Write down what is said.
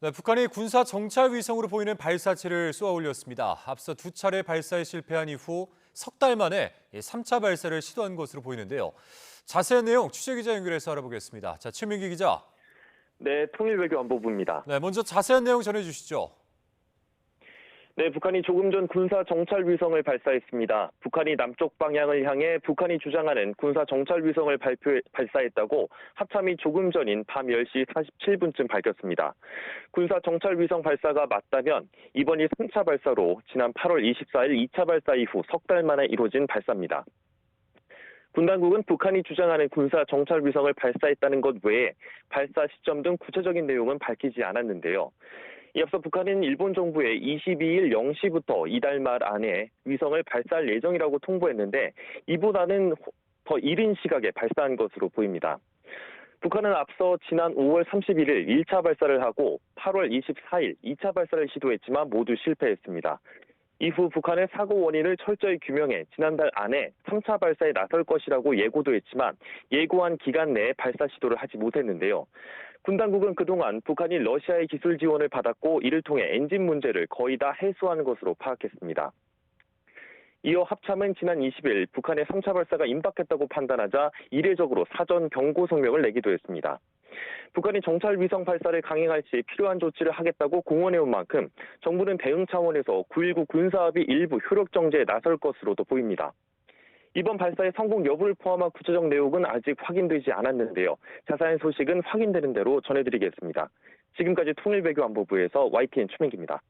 네, 북한이 군사 정찰 위성으로 보이는 발사체를 쏘아 올렸습니다. 앞서 두 차례 발사에 실패한 이후 석 달 만에 3차 발사를 시도한 것으로 보이는데요. 자세한 내용 취재기자 연결해서 알아보겠습니다. 자, 최민기 기자. 네, 통일외교안보부입니다. 네, 먼저 자세한 내용 전해주시죠. 네, 북한이 조금 전 군사 정찰 위성을 발사했습니다. 북한이 남쪽 방향을 향해 북한이 주장하는 군사 정찰 위성을 발사했다고 합참이 조금 전인 밤 10시 47분쯤 밝혔습니다. 군사 정찰 위성 발사가 맞다면 이번이 3차 발사로 지난 8월 24일 2차 발사 이후 석 달 만에 이뤄진 발사입니다. 군 당국은 북한이 주장하는 군사 정찰 위성을 발사했다는 것 외에 발사 시점 등 구체적인 내용은 밝히지 않았는데요. 이어서 북한은 일본 정부에 22일 0시부터 이달 말 안에 위성을 발사할 예정이라고 통보했는데 이보다는 더 이른 시각에 발사한 것으로 보입니다. 북한은 앞서 지난 5월 31일 1차 발사를 하고 8월 24일 2차 발사를 시도했지만 모두 실패했습니다. 이후 북한의 사고 원인을 철저히 규명해 지난달 안에 3차 발사에 나설 것이라고 예고도 했지만 예고한 기간 내에 발사 시도를 하지 못했는데요. 군 당국은 그동안 북한이 러시아의 기술 지원을 받았고 이를 통해 엔진 문제를 거의 다 해소한 것으로 파악했습니다. 이어 합참은 지난 20일 북한의 3차 발사가 임박했다고 판단하자 이례적으로 사전 경고 성명을 내기도 했습니다. 북한이 정찰 위성 발사를 강행할 시 필요한 조치를 하겠다고 공언해온 만큼 정부는 대응 차원에서 9.19 군사합의 일부 효력 정지에 나설 것으로도 보입니다. 이번 발사의 성공 여부를 포함한 구체적 내용은 아직 확인되지 않았는데요. 자세한 소식은 확인되는 대로 전해드리겠습니다. 지금까지 통일외교안보부에서 YTN 최민기입니다.